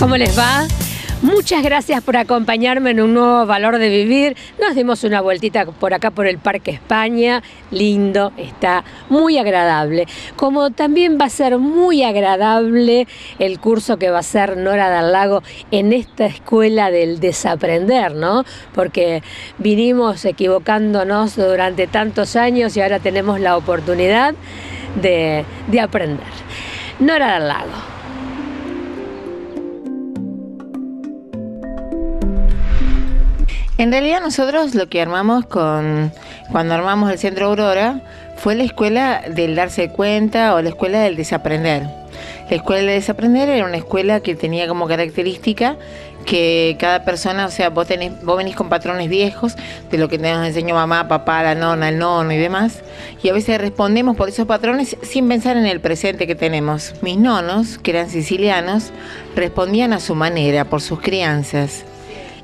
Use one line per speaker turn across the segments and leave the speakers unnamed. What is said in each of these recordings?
¿Cómo les va? Muchas gracias por acompañarme en un nuevo Valor de Vivir. Nos dimos una vueltita por acá por el Parque España. Lindo, está muy agradable. Como también va a ser muy agradable el curso que va a hacer Nora Dal Lago en esta escuela del desaprender, ¿no? Porque vinimos equivocándonos durante tantos años y ahora tenemos la oportunidad de aprender. Nora Dal Lago.
En realidad nosotros lo que armamos cuando armamos el Centro Aurora fue la escuela del darse cuenta o la escuela del desaprender. La escuela del desaprender era una escuela que tenía como característica que cada persona, o sea, vos venís con patrones viejos de lo que nos enseñó mamá, papá, la nona, el nono y demás, y a veces respondemos por esos patrones sin pensar en el presente que tenemos. Mis nonos, que eran sicilianos, respondían a su manera, por sus crianzas.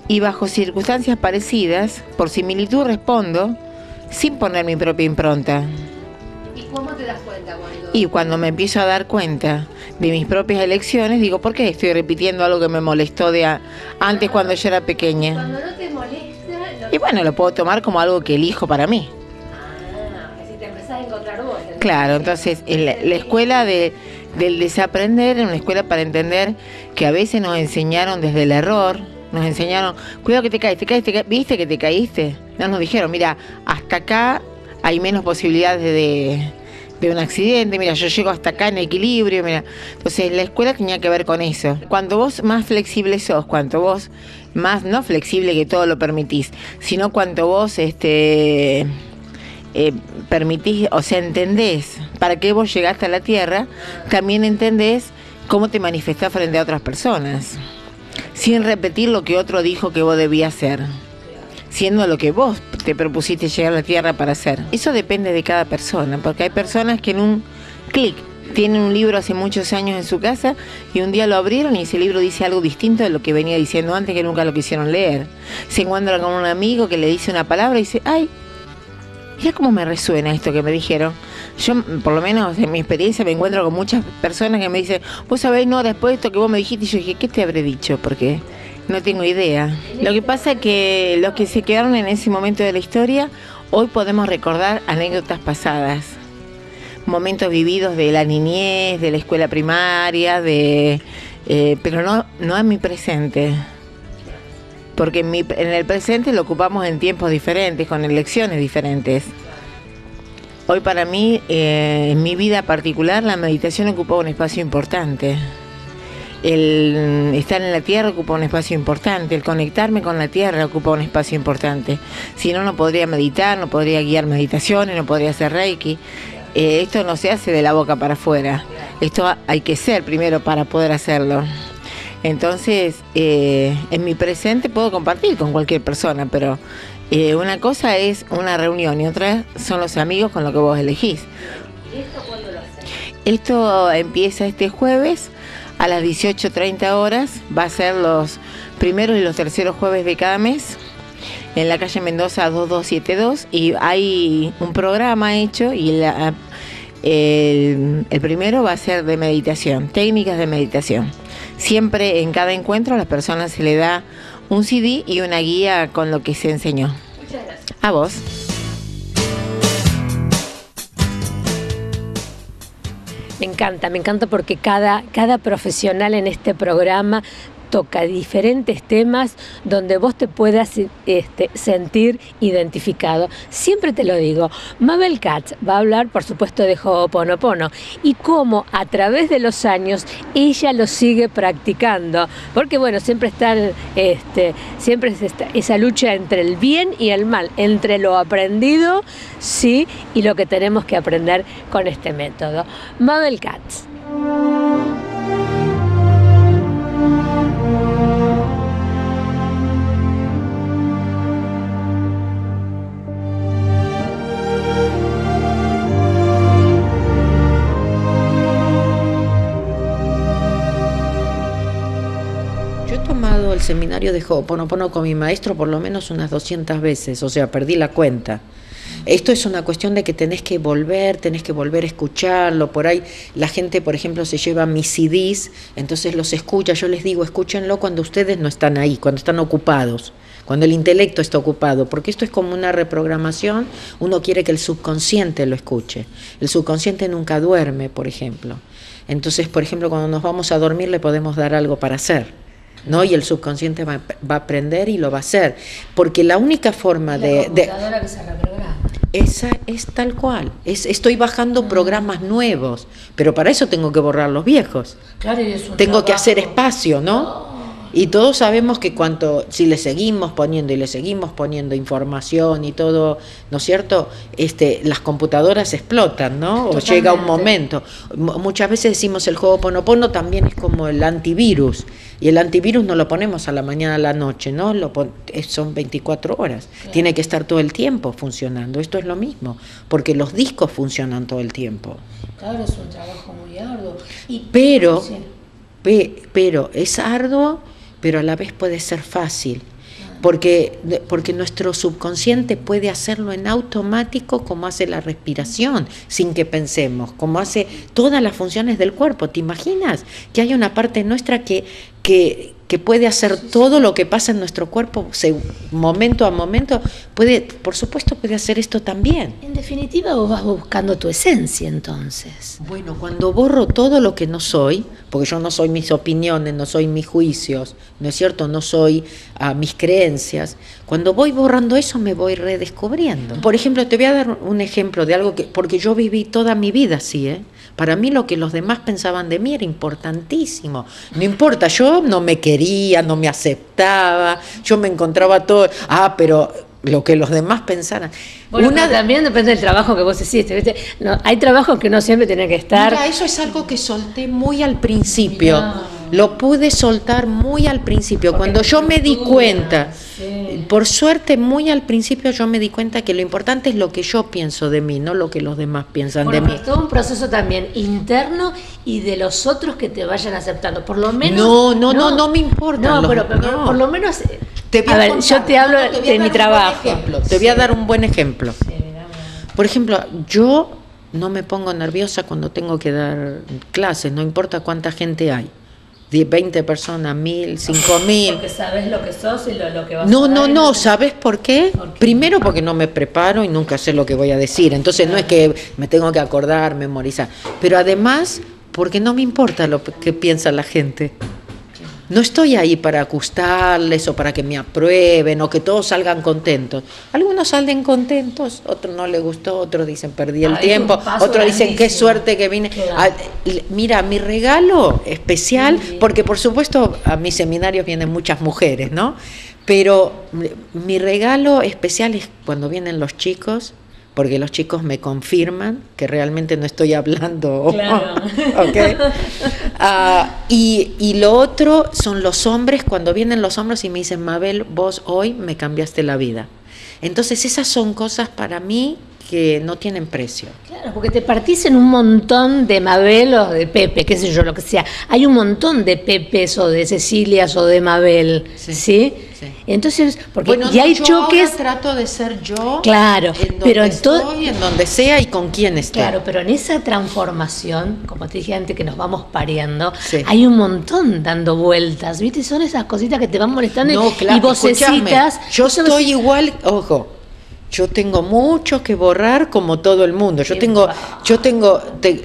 Y bajo circunstancias parecidas, por similitud respondo, sin poner mi propia impronta.
¿Y cómo te das cuenta cuando...?
Y cuando me empiezo a dar cuenta de mis propias elecciones, digo, ¿por qué estoy repitiendo algo que me molestó antes cuando yo era pequeña?
Cuando no te molesta...
Y bueno, lo puedo tomar como algo que elijo para mí.
Si te empezás a encontrar vos.
Claro, entonces la escuela del desaprender es una escuela para entender que a veces nos enseñaron desde el error. Nos enseñaron, cuidado que te caes, ¿viste que te caíste? No, nos dijeron, mira, hasta acá hay menos posibilidades de un accidente, mira, yo llego hasta acá en equilibrio, mira. Entonces la escuela tenía que ver con eso. Cuando vos más flexible sos, cuanto vos más, no flexible que todo lo permitís, sino cuanto vos permitís, o sea, entendés para qué vos llegaste a la Tierra, también entendés cómo te manifestás frente a otras personas. Sin repetir lo que otro dijo que vos debías hacer, siendo lo que vos te propusiste llegar a la Tierra para hacer. Eso depende de cada persona, porque hay personas que en un clic tienen un libro hace muchos años en su casa y un día lo abrieron y ese libro dice algo distinto de lo que venía diciendo antes, que nunca lo quisieron leer. Se encuentran con un amigo que le dice una palabra y dice, ay, mira cómo me resuena esto que me dijeron. Yo, por lo menos en mi experiencia, me encuentro con muchas personas que me dicen, vos sabés, no, después de esto que vos me dijiste, y yo dije, ¿qué te habré dicho? Porque no tengo idea. Lo que pasa es que los que se quedaron en ese momento de la historia, hoy podemos recordar anécdotas pasadas, momentos vividos de la niñez, de la escuela primaria, pero no en mi presente. Porque en el presente lo ocupamos en tiempos diferentes, con elecciones diferentes. Hoy para mí, en mi vida particular, la meditación ocupa un espacio importante. El estar en la tierra ocupa un espacio importante, el conectarme con la tierra ocupa un espacio importante. Si no, no podría meditar, no podría guiar meditaciones, no podría hacer reiki. Esto no se hace de la boca para afuera. Esto hay que ser primero para poder hacerlo. Entonces, en mi presente puedo compartir con cualquier persona, pero una cosa es una reunión y otra son los amigos con lo que vos elegís.
¿Y esto cuándo lo haces?
Esto empieza este jueves a las 18:30 horas. Va a ser los primeros y los terceros jueves de cada mes en la calle Mendoza 2272 y hay un programa hecho y el primero va a ser de meditación, técnicas de meditación. Siempre en cada encuentro a las personas se le da un CD y una guía con lo que se enseñó.
Muchas gracias.
A vos.
Me encanta porque cada profesional en este programa toca diferentes temas donde vos te puedas sentir identificado. Siempre te lo digo, Mabel Katz va a hablar, por supuesto, de Ho'oponopono y cómo a través de los años ella lo sigue practicando. Porque bueno, siempre está esa lucha entre el bien y el mal, entre lo aprendido, sí, y lo que tenemos que aprender con este método. Mabel Katz.
El seminario de Ho'oponopono con mi maestro por lo menos unas 200 veces, o sea, perdí la cuenta. Esto es una cuestión de que tenés que volver a escucharlo. Por ahí la gente, por ejemplo, se lleva mis CDs, entonces los escucha. Yo les digo, escúchenlo cuando ustedes no están ahí, cuando están ocupados, cuando el intelecto está ocupado, porque esto es como una reprogramación. Uno quiere que el subconsciente lo escuche. El subconsciente nunca duerme, por ejemplo. Entonces, por ejemplo, cuando nos vamos a dormir le podemos dar algo para hacer, ¿no? Y el subconsciente va a aprender y lo va a hacer. Porque la única forma
la computadora que se reprograma.
Esa es tal cual. Estoy bajando programas nuevos, pero para eso tengo que borrar los viejos.
Claro, y es un
tengo
trabajo.
Que hacer espacio, ¿no? Y todos sabemos que si le seguimos poniendo información y todo, ¿no es cierto? Las computadoras explotan, ¿no? O llega un momento. Muchas veces decimos el Ho'oponopono también es como el antivirus. Y el antivirus no lo ponemos a la mañana a la noche, ¿no? Son 24 horas. Claro. Tiene que estar todo el tiempo funcionando. Esto es lo mismo, porque los discos funcionan todo el tiempo.
Claro, es un trabajo muy arduo.
Pero es arduo, pero a la vez puede ser fácil, porque nuestro subconsciente puede hacerlo en automático, como hace la respiración, sin que pensemos, como hace todas las funciones del cuerpo. ¿Te imaginas que hay una parte nuestra que puede hacer todo lo que pasa en nuestro cuerpo momento a momento? Por supuesto puede hacer esto también.
En definitiva, vos vas buscando tu esencia, entonces.
Bueno, cuando borro todo lo que no soy, porque yo no soy mis opiniones, no soy mis juicios, ¿no es cierto? No soy mis creencias. Cuando voy borrando eso, me voy redescubriendo. Por ejemplo, te voy a dar un ejemplo de algo porque yo viví toda mi vida así, ¿eh? Para mí lo que los demás pensaban de mí era importantísimo. No importa, yo no me quería, no me aceptaba, yo me encontraba todo, pero lo que los demás pensaran.
Bueno, también depende del trabajo que vos hiciste, ¿viste? No, hay trabajos que no siempre tienen que estar.
Mira, eso es algo que solté muy al principio. Mirá. Lo pude soltar muy al principio. Porque cuando yo me di cuenta, sí. Por suerte, muy al principio yo me di cuenta que lo importante es lo que yo pienso de mí, no lo que los demás piensan de mí.
Es todo un proceso también interno y de los otros que te vayan aceptando. Por lo menos.
No me importa.
Pero por lo menos. Yo te hablo de mi trabajo.
Te voy a dar un buen ejemplo. Sí, por ejemplo, yo no me pongo nerviosa cuando tengo que dar clases, no importa cuánta gente hay. 20 personas, 1000, 5000.
Porque sabes lo que sos y lo que vas
a hacer. No, ¿sabes por qué? Primero porque no me preparo y nunca sé lo que voy a decir. Entonces no es que me tengo que acordar, memorizar. Pero además, porque no me importa lo que piensa la gente. No estoy ahí para gustarles o para que me aprueben o que todos salgan contentos. Algunos salen contentos, otros no les gustó, otros dicen perdí el tiempo, otros dicen qué suerte que vine. Claro. Mira, mi regalo especial, porque por supuesto a mis seminarios vienen muchas mujeres, ¿no? Pero mi regalo especial es cuando vienen los chicos, porque los chicos me confirman que realmente no estoy hablando.
Claro.
¿Okay? Y lo otro son los hombres, cuando vienen los hombres y me dicen, Mabel, vos hoy me cambiaste la vida. Entonces esas son cosas para mí que no tienen precio.
Claro, porque te partís en un montón de Mabel o de Pepe, qué sé yo, lo que sea. Hay un montón de Pepes o de Cecilias o de Mabel, ¿sí? ¿Sí? Entonces, porque ya hay choques.
Ahora trato de ser yo.
Claro, pero
en donde sea y con quién esté.
Claro, pero en esa transformación, como te dije antes, que nos vamos pareando, hay un montón dando vueltas, ¿viste? Son esas cositas que te van molestando y vocecitas.
Yo estoy igual, ojo. Yo tengo mucho que borrar como todo el mundo.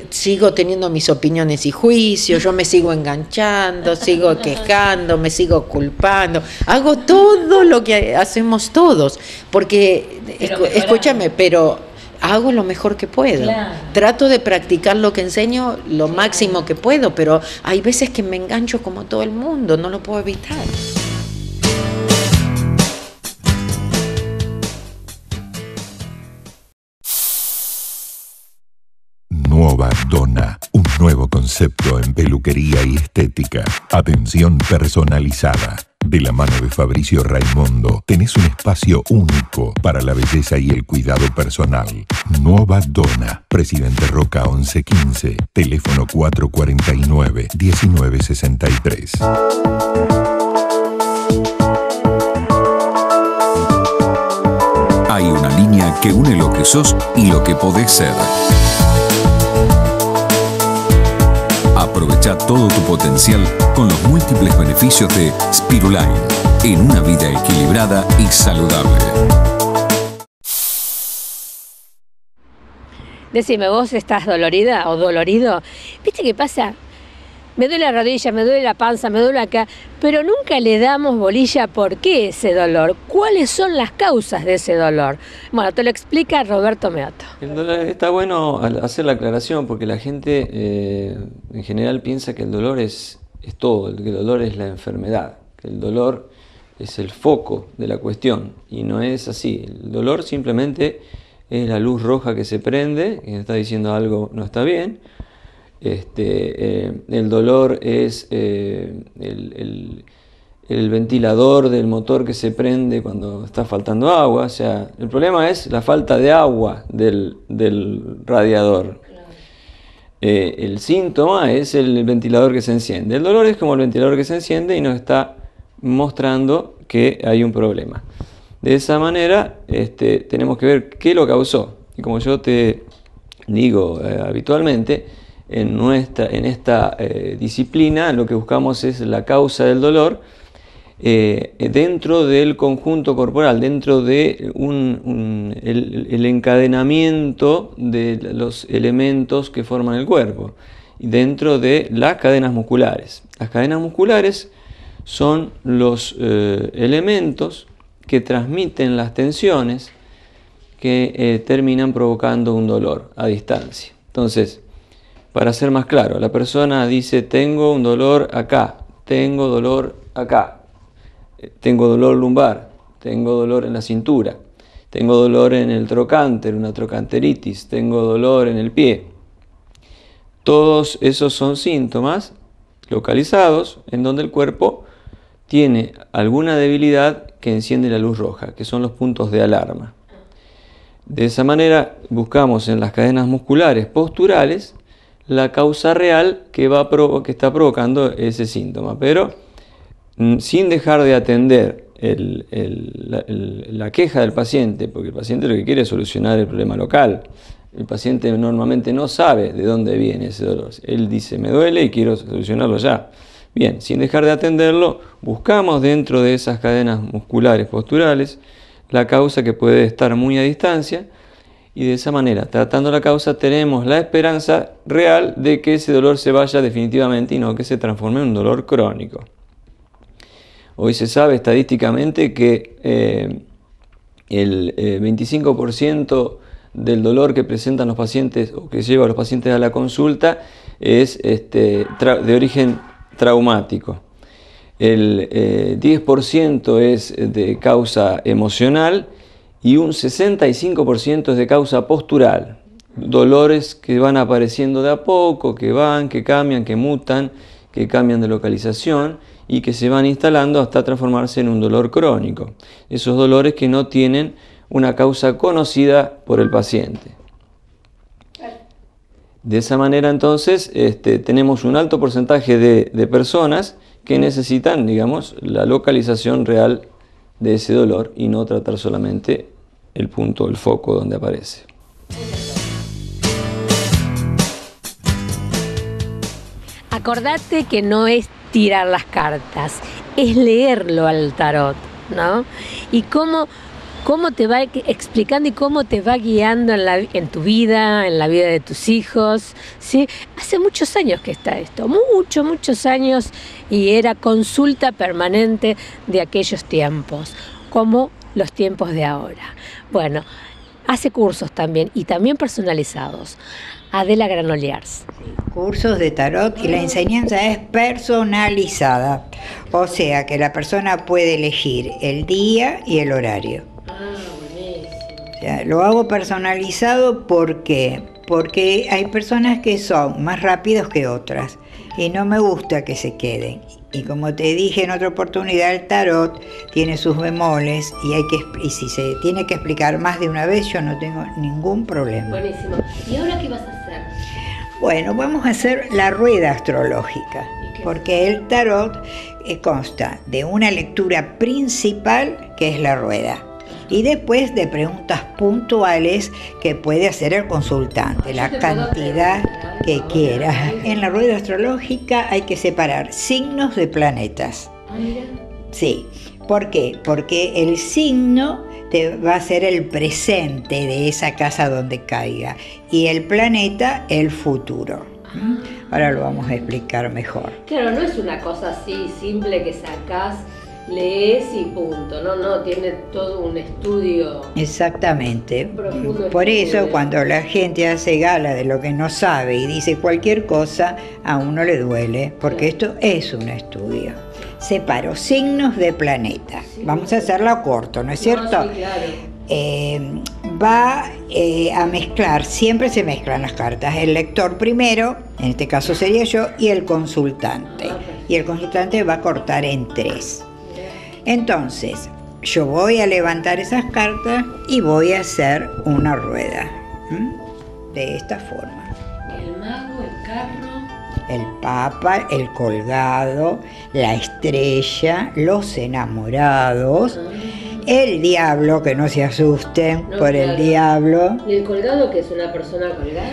Sigo teniendo mis opiniones y juicios, yo me sigo enganchando, sigo quejando, me sigo culpando. Hago todo lo que hacemos todos, porque, escúchame, pero hago lo mejor que puedo. Claro. Trato de practicar lo que enseño lo máximo que puedo, pero hay veces que me engancho como todo el mundo, no lo puedo evitar.
Nuova Donna, un nuevo concepto en peluquería y estética. Atención personalizada. De la mano de Fabricio Raimondo, tenés un espacio único para la belleza y el cuidado personal. Nuova Donna, Presidente Roca 1115, teléfono 449-1963. Hay una
línea que une lo que sos y lo que podés ser. Aprovecha todo tu potencial con los múltiples beneficios de Spiruline en una vida equilibrada y saludable.
Decime, ¿vos estás dolorida o dolorido? ¿Viste qué pasa? Me duele la rodilla, me duele la panza, me duele acá, pero nunca le damos bolilla por qué ese dolor, cuáles son las causas de ese dolor. Bueno, te lo explica Roberto Meoto.
El dolor, está bueno hacer la aclaración porque la gente en general piensa que el dolor es todo, que el dolor es la enfermedad, que el dolor es el foco de la cuestión y no es así. El dolor simplemente es la luz roja que se prende, que está diciendo algo no está bien. El dolor es el ventilador del motor que se prende cuando está faltando agua. O sea, el problema es la falta de agua del radiador. El síntoma es el ventilador que se enciende. El dolor es como el ventilador que se enciende y nos está mostrando que hay un problema. De esa manera tenemos que ver qué lo causó. Y como yo te digo habitualmente, en esta disciplina lo que buscamos es la causa del dolor dentro del conjunto corporal, dentro de el encadenamiento de los elementos que forman el cuerpo, y dentro de las cadenas musculares. Las cadenas musculares son los elementos que transmiten las tensiones que terminan provocando un dolor a distancia. Entonces, para ser más claro, la persona dice: tengo un dolor acá, tengo dolor acá, tengo dolor lumbar, tengo dolor en la cintura, tengo dolor en el trocánter, una trocanteritis, tengo dolor en el pie. Todos esos son síntomas localizados en donde el cuerpo tiene alguna debilidad que enciende la luz roja, que son los puntos de alarma. De esa manera buscamos en las cadenas musculares posturales la causa real que está provocando ese síntoma, pero sin dejar de atender la queja del paciente, porque el paciente lo que quiere es solucionar el problema local. El paciente normalmente no sabe de dónde viene ese dolor. Él dice: me duele y quiero solucionarlo ya. Bien, sin dejar de atenderlo, buscamos dentro de esas cadenas musculares posturales la causa que puede estar muy a distancia. Y de esa manera, tratando la causa, tenemos la esperanza real de que ese dolor se vaya definitivamente y no que se transforme en un dolor crónico. Hoy se sabe estadísticamente que el 25% del dolor que presentan los pacientes o que lleva a los pacientes a la consulta es de origen traumático. El 10% es de causa emocional y un 65% es de causa postural. Dolores que van apareciendo de a poco, que van, que cambian, que mutan, que cambian de localización y que se van instalando hasta transformarse en un dolor crónico. Esos dolores que no tienen una causa conocida por el paciente. De esa manera entonces tenemos un alto porcentaje de personas que necesitan, digamos, la localización real de ese dolor y no tratar solamente el punto, el foco donde aparece.
Acordate que no es tirar las cartas, es leerlo al tarot, ¿no? Y cómo te va explicando y cómo te va guiando en tu vida, en la vida de tus hijos, ¿sí? Hace muchos años que está esto, muchos años, y era consulta permanente de aquellos tiempos, como los tiempos de ahora. Bueno, hace cursos también, y también personalizados. Adela Granoliars.
Cursos de tarot, y la enseñanza es personalizada, o sea que la persona puede elegir el día y el horario. O sea, lo hago personalizado porque hay personas que son más rápidos que otras y no me gusta que se queden. Y como te dije en otra oportunidad, el tarot tiene sus bemoles y si se tiene que explicar más de una vez, yo no tengo ningún problema.
Buenísimo. ¿Y ahora qué vas a hacer?
Bueno, vamos a hacer la rueda astrológica, porque el tarot consta de una lectura principal, que es la rueda. Y después de preguntas puntuales que puede hacer el consultante, la cantidad que quiera. En la rueda astrológica hay que separar signos de planetas. Sí. ¿Por qué? Porque el signo te va a ser el presente de esa casa donde caiga y el planeta el futuro. Ahora lo vamos a explicar mejor.
Claro, no es una cosa así simple que sacás, lees y punto. No, tiene todo un estudio.
Exactamente.
Profundo
Por
estudio.
eso cuando la gente hace gala de lo que no sabe y dice cualquier cosa, a uno le duele, porque esto es un estudio. Separo signos de planeta. Vamos a hacerlo corto, ¿no es cierto?
No, sí, claro.
Va a mezclar, siempre se mezclan las cartas, el lector primero, en este caso sería yo, y el consultante. Y el consultante va a cortar en 3. Entonces, yo voy a levantar esas cartas y voy a hacer una rueda. De esta forma.
El mago, el carro.
El papa, el colgado, la estrella, los enamorados, el diablo, que no se asusten
No,
por
claro.
el diablo.
¿Y el colgado que es una persona colgada?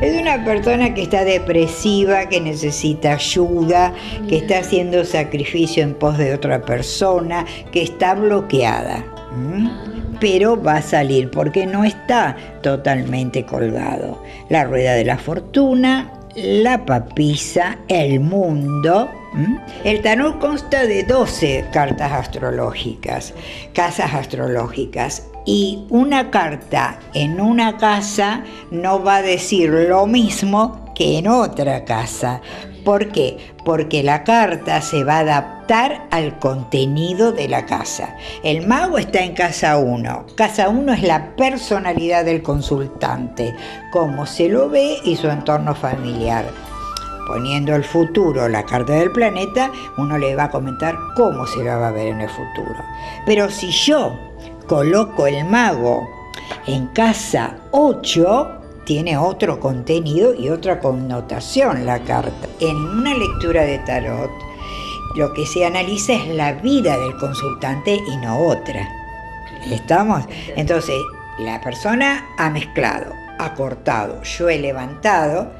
Es una persona que está depresiva, que necesita ayuda, que está haciendo sacrificio en pos de otra persona, que está bloqueada. Pero va a salir porque no está totalmente colgado. La rueda de la fortuna, la papisa, el mundo. El tarot consta de 12 cartas astrológicas, casas astrológicas, y una carta en una casa no va a decir lo mismo que en otra casa. ¿Por qué? Porque la carta se va a adaptar al contenido de la casa. El mago está en casa 1. Casa 1 es la personalidad del consultante, cómo se lo ve y su entorno familiar. Poniendo el futuro, la carta del planeta, uno le va a comentar cómo se la va a ver en el futuro. Pero si yo coloco el mago en casa 8, tiene otro contenido y otra connotación la carta. En una lectura de tarot, lo que se analiza es la vida del consultante y no otra. ¿Estamos? Entonces, la persona ha mezclado, ha cortado, yo he levantado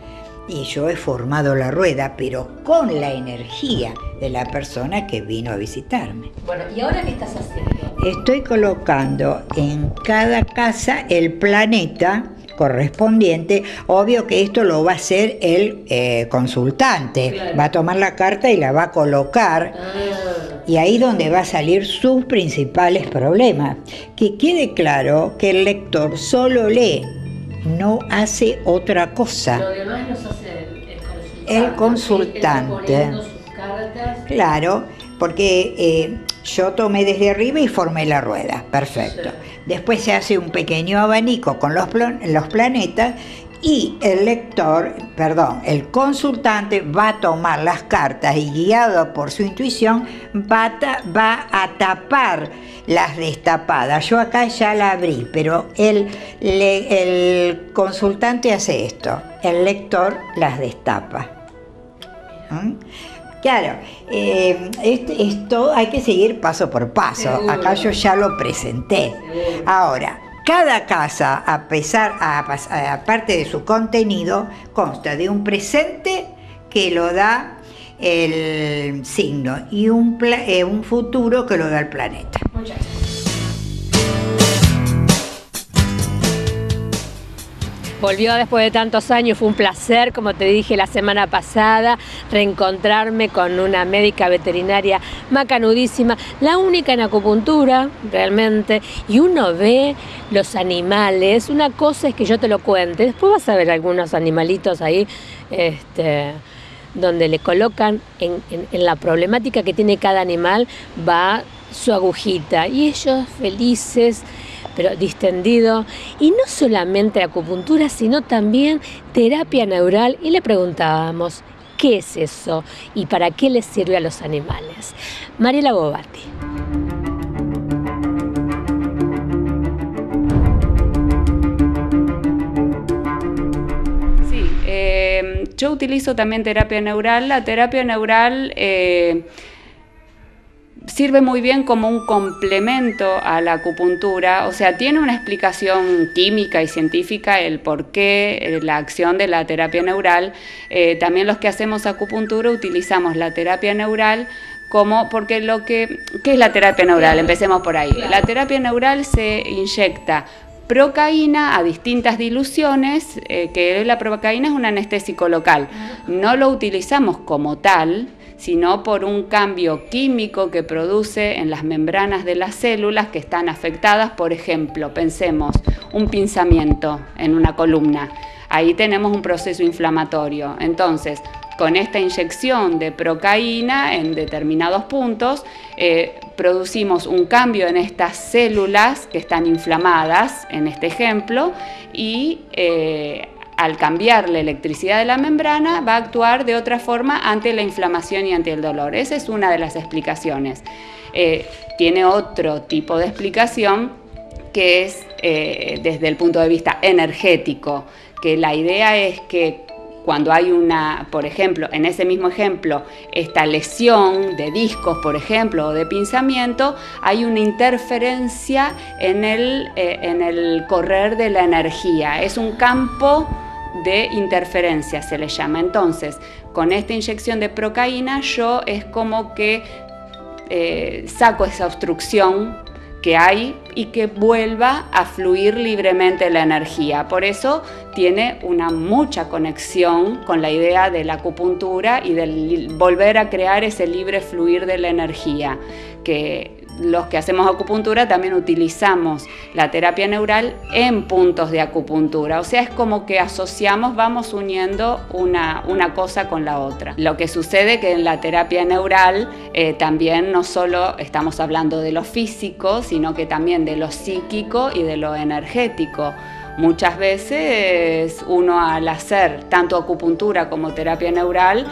y yo he formado la rueda, pero con la energía de la persona que vino a visitarme.
Bueno, ¿y ahora qué estás haciendo?
Estoy colocando en cada casa el planeta correspondiente. Obvio que esto lo va a hacer el consultante.
Claro.
Va a tomar la carta y la va a colocar. Y ahí donde va a salir sus principales problemas. Que quede claro que el lector solo lee, no hace otra cosa.
Lo demás los hace el consultante.
El consultante.
Él está poniendo sus cartas.
Claro, porque yo tomé desde arriba y formé la rueda. Perfecto.
Sí.
Después se hace un pequeño abanico con los planetas y el consultante va a tomar las cartas y guiado por su intuición va a tapar las destapadas. Yo acá ya la abrí, pero el consultante hace esto, el lector las destapa. Claro, esto hay que seguir paso por paso.
Seguro.
Acá yo ya lo presenté.
Seguro.
Ahora, cada casa, aparte de su contenido, consta de un presente que lo da el signo y un futuro que lo da el planeta.
Muchas gracias. Volvió después de tantos años, fue un placer, como te dije la semana pasada, reencontrarme con una médica veterinaria macanudísima, la única en acupuntura, realmente, y uno ve los animales, una cosa es que yo te lo cuente, después vas a ver algunos animalitos ahí, donde le colocan en la problemática que tiene cada animal, va su agujita, y ellos felices, pero distendido, y no solamente acupuntura, sino también terapia neural, y le preguntábamos, ¿qué es eso? ¿Y para qué les sirve a los animales? Mariela Bobatti.
Sí, yo utilizo también terapia neural. La terapia neural sirve muy bien como un complemento a la acupuntura, o sea, tiene una explicación química y científica el por qué la acción de la terapia neural. También los que hacemos acupuntura utilizamos la terapia neural porque ¿qué es la terapia neural? Empecemos por ahí. La terapia neural se inyecta procaína a distintas diluciones, que la procaína es un anestésico local. No lo utilizamos como tal, sino por un cambio químico que produce en las membranas de las células que están afectadas. Por ejemplo, pensemos un pinzamiento en una columna. Ahí tenemos un proceso inflamatorio. Entonces, con esta inyección de procaína en determinados puntos, producimos un cambio en estas células que están inflamadas, en este ejemplo, y al cambiar la electricidad de la membrana va a actuar de otra forma ante la inflamación y ante el dolor. Esa es una de las explicaciones. Tiene otro tipo de explicación que es desde el punto de vista energético, que la idea es que cuando hay por ejemplo, en ese mismo ejemplo, esta lesión de discos, por ejemplo, o de pinzamiento, hay una interferencia en el correr de la energía. Es un campo de interferencia, se le llama. Entonces, con esta inyección de procaína, yo es como que saco esa obstrucción que hay y que vuelva a fluir libremente la energía. Por eso tiene mucha conexión con la idea de la acupuntura y del volver a crear ese libre fluir de la energía, que los que hacemos acupuntura también utilizamos la terapia neural en puntos de acupuntura. O sea, es como que asociamos, vamos uniendo una cosa con la otra. Lo que sucede que en la terapia neural también no solo estamos hablando de lo físico, sino que también de lo psíquico y de lo energético. Muchas veces uno, al hacer tanto acupuntura como terapia neural,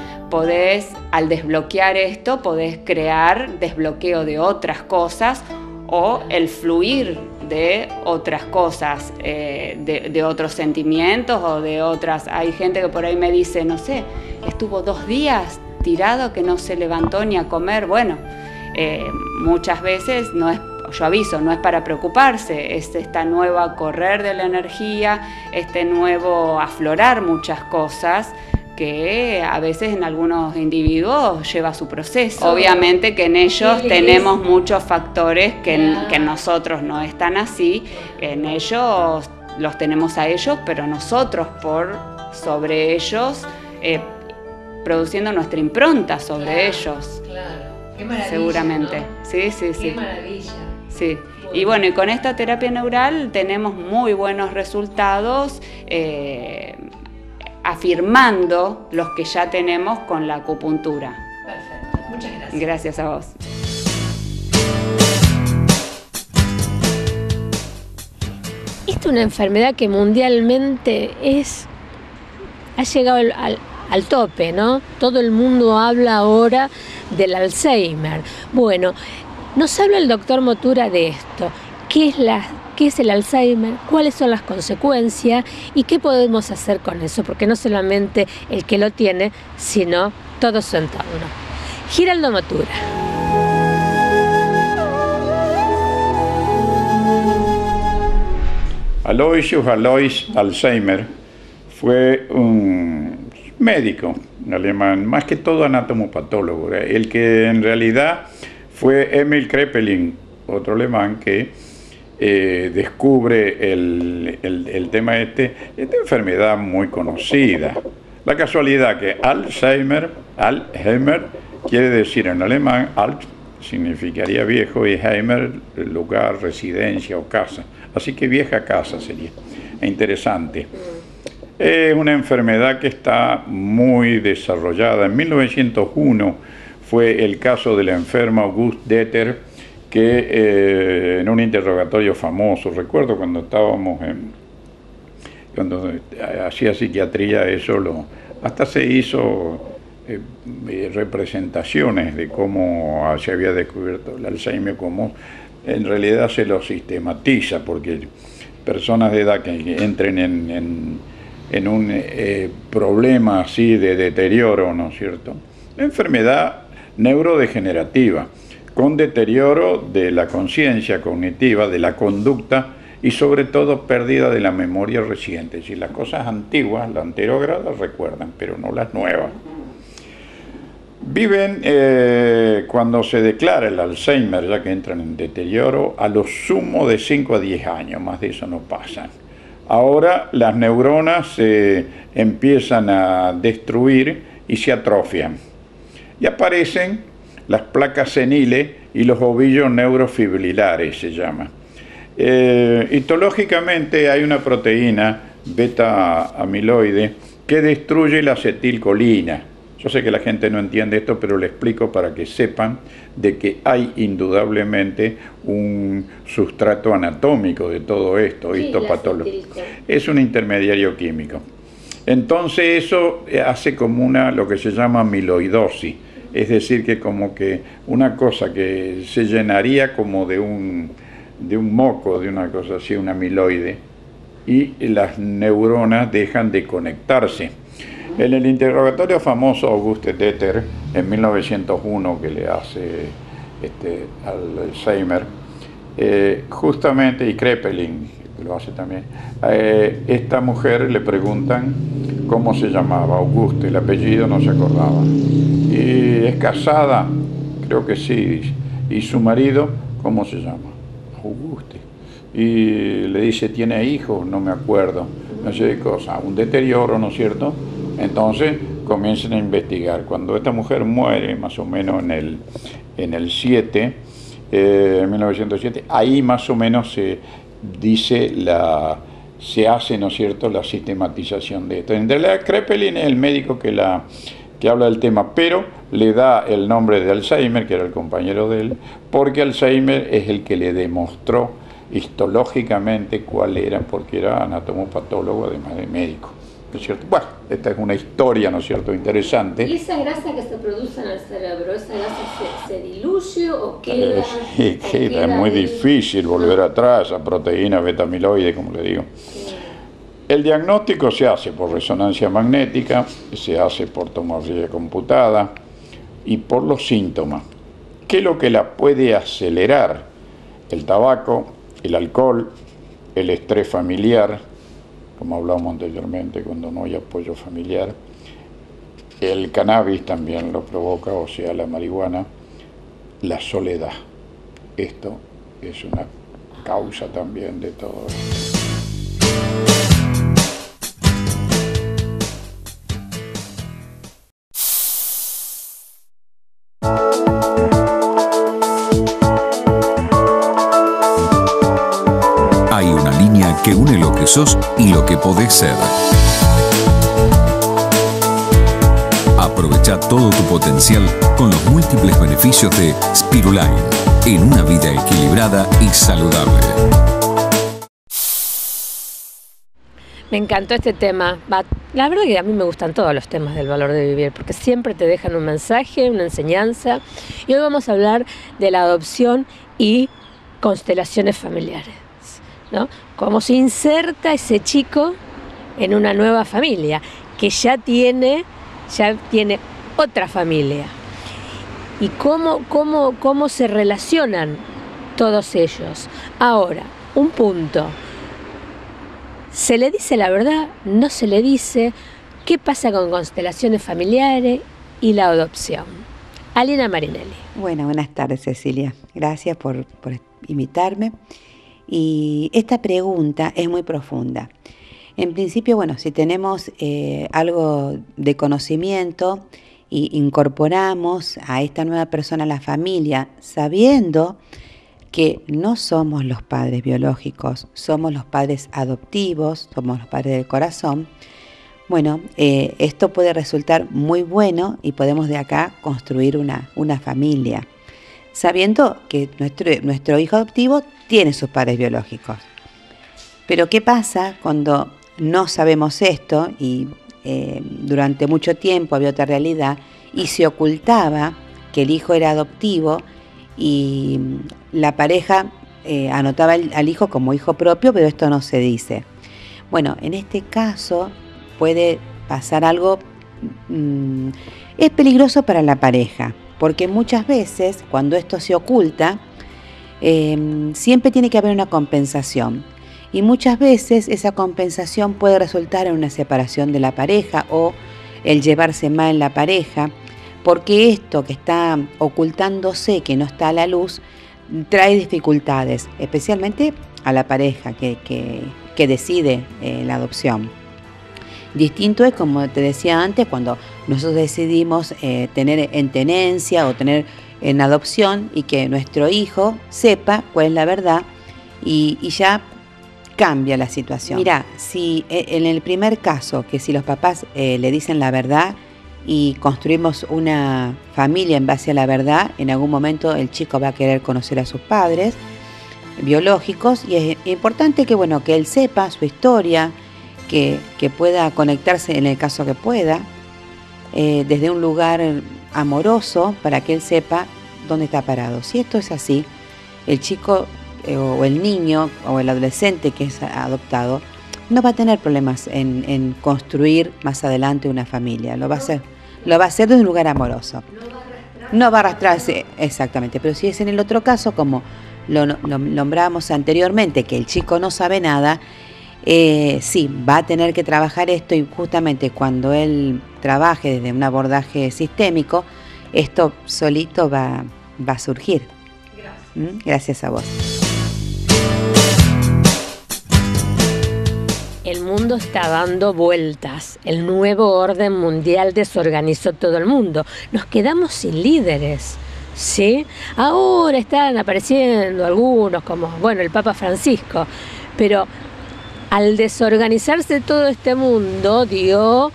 al desbloquear esto, podés crear desbloqueo de otras cosas o el fluir de otras cosas, de otros sentimientos o de otras. Hay gente que por ahí me dice, no sé, estuvo 2 días tirado que no se levantó ni a comer. Bueno, muchas veces no es. Yo aviso, no es para preocuparse, es esta nueva correr de la energía, este nuevo aflorar muchas cosas que a veces en algunos individuos lleva su proceso. Obviamente que en ellos tenemos muchos factores que en nosotros no están así, en ellos los tenemos a ellos, pero nosotros sobre ellos, produciendo nuestra impronta sobre ellos.
Claro, qué maravilla.
Seguramente,
¿no?
Sí.
Qué maravilla.
Sí, y bueno, y con esta terapia neural tenemos muy buenos resultados, afirmando los que ya tenemos con la acupuntura.
Perfecto, muchas gracias.
Gracias a vos.
Esta es una enfermedad que mundialmente ha llegado al tope, ¿no? Todo el mundo habla ahora del Alzheimer. Bueno, nos habla el doctor Motura de esto. ¿Qué es el Alzheimer? ¿Cuáles son las consecuencias? ¿Y qué podemos hacer con eso? Porque no solamente el que lo tiene, sino todo su entorno. Giraldo Motura.
Alois Alzheimer fue un médico alemán, más que todo anatomopatólogo, el que en realidad fue Emil Kraepelin, otro alemán que descubre el tema esta enfermedad muy conocida. La casualidad que Alzheimer quiere decir en alemán, Alt significaría viejo y Heimer, lugar, residencia o casa. Así que vieja casa sería. Interesante. Es una enfermedad que está muy desarrollada. En 1901 fue el caso del enfermo August Deter, que en un interrogatorio famoso, recuerdo cuando hacía psiquiatría, hasta se hizo representaciones de cómo se había descubierto el Alzheimer, cómo en realidad se lo sistematiza, porque personas de edad que entren en un problema así de deterioro, ¿no es cierto? Enfermedad neurodegenerativa, con deterioro de la conciencia cognitiva, de la conducta y sobre todo pérdida de la memoria reciente. Si las cosas antiguas, las anterógradas las recuerdan, pero no las nuevas. Viven, cuando se declara el Alzheimer, ya que entran en deterioro, a lo sumo de 5 a 10 años, más de eso no pasan. Ahora las neuronas se empiezan a destruir y se atrofian. Y aparecen las placas seniles y los ovillos neurofibrilares, se llama. Histológicamente hay una proteína beta-amiloide que destruye la acetilcolina. Yo sé que la gente no entiende esto, pero le explico para que sepan de que hay indudablemente un sustrato anatómico de todo esto, histopatológico. Es un intermediario químico. Entonces eso hace como lo que se llama amiloidosis, es decir, que como que una cosa que se llenaría como de un moco, de una cosa así, un amiloide, y las neuronas dejan de conectarse. En el interrogatorio famoso Auguste Deter, en 1901, que le hace al Alzheimer, justamente, y Kraepelin, que lo hace también, esta mujer le preguntan cómo se llamaba, Auguste, el apellido no se acordaba. Y es casada, creo que sí, y su marido, ¿cómo se llama? Auguste. Y le dice, ¿tiene hijos? No me acuerdo, no sé qué cosa, un deterioro, ¿no es cierto? Entonces comienzan a investigar. Cuando esta mujer muere, más o menos en el 7, 1907, ahí más o menos se dice se hace, ¿no es cierto?, la sistematización de esto. En realidad, Kraepelin es el médico que habla del tema, pero le da el nombre de Alzheimer, que era el compañero de él, porque Alzheimer es el que le demostró histológicamente cuál era, porque era anatomopatólogo además de médico, ¿no es cierto? Bueno, esta es una historia, ¿no es cierto?, interesante.
¿Y esa grasa que se produce en el cerebro, esa grasa se diluye o queda?
Es muy difícil volver atrás, a proteína beta-amiloide, como le digo. El diagnóstico se hace por resonancia magnética, se hace por tomografía computada y por los síntomas. ¿Qué es lo que la puede acelerar? El tabaco, el alcohol, el estrés familiar, como hablábamos anteriormente, cuando no hay apoyo familiar. El cannabis también lo provoca, o sea, la marihuana. La soledad. Esto es una causa también de todo esto.
Que une lo que sos y lo que podés ser. Aprovecha todo tu potencial con los múltiples beneficios de Spiruline en una vida equilibrada y saludable.
Me encantó este tema. La verdad que a mí me gustan todos los temas del valor de vivir, porque siempre te dejan un mensaje, una enseñanza. Y hoy vamos a hablar de la adopción y constelaciones familiares, ¿no? Cómo se inserta ese chico en una nueva familia, que ya tiene otra familia. Y cómo se relacionan todos ellos. Ahora, un punto. ¿Se le dice la verdad? ¿No se le dice? ¿Qué pasa con constelaciones familiares y la adopción? Alina Marinelli.
Bueno, buenas tardes, Cecilia. Gracias por invitarme. Y esta pregunta es muy profunda. En principio, bueno, si tenemos algo de conocimiento y incorporamos a esta nueva persona a la familia, sabiendo que no somos los padres biológicos, somos los padres adoptivos, somos los padres del corazón, bueno, esto puede resultar muy bueno y podemos de acá construir una familia, sabiendo que nuestro hijo adoptivo tiene sus padres biológicos. Pero ¿qué pasa cuando no sabemos esto y durante mucho tiempo había otra realidad y se ocultaba que el hijo era adoptivo y la pareja anotaba al hijo como hijo propio, pero esto no se dice? Bueno, en este caso puede pasar algo, es peligroso para la pareja. porque muchas veces cuando esto se oculta, siempre tiene que haber una compensación. Y muchas veces esa compensación puede resultar en una separación de la pareja o el llevarse mal en la pareja, porque esto que está ocultándose, que no está a la luz, trae dificultades, especialmente a la pareja que decide la adopción. Distinto es, como te decía antes, cuando nosotros decidimos tener en tenencia o tener en adopción y que nuestro hijo sepa cuál es la verdad y ya cambia la situación. Mira, si en el primer caso, que si los papás le dicen la verdad y construimos una familia en base a la verdad, en algún momento el chico va a querer conocer a sus padres biológicos y es importante que, bueno, que él sepa su historia, que pueda conectarse en el caso que pueda, desde un lugar amoroso para que él sepa dónde está parado. Si esto es así, el chico o el niño o el adolescente que es adoptado no va a tener problemas en construir más adelante una familia. Lo va a hacer desde un lugar amoroso. No va a arrastrarse, exactamente. Pero si es en el otro caso, como lo nombramos anteriormente, que el chico no sabe nada, sí, va a tener que trabajar esto, y justamente cuando él trabaje desde un abordaje sistémico, esto solito va a surgir. Gracias. Gracias a vos.
El mundo está dando vueltas. El nuevo orden mundial desorganizó todo el mundo. Nos quedamos sin líderes, ¿sí? Ahora están apareciendo algunos, como, bueno, el Papa Francisco. Pero al desorganizarse todo este mundo, dio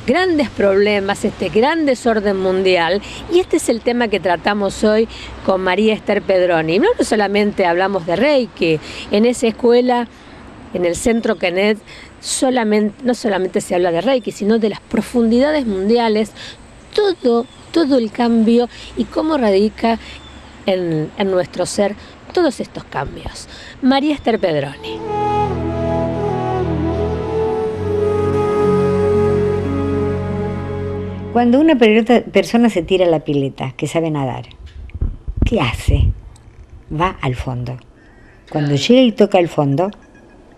grandes problemas, este gran desorden mundial. Y este es el tema que tratamos hoy con María Esther Pedroni. No solamente hablamos de Reiki. En esa escuela, en el Centro Kenet, no solamente se habla de Reiki, sino de las profundidades mundiales, todo el cambio y cómo radica en nuestro ser todos estos cambios. María Esther Pedroni.
Cuando una persona se tira a la pileta, que sabe nadar, ¿qué hace? Va al fondo. Cuando llega y toca el fondo,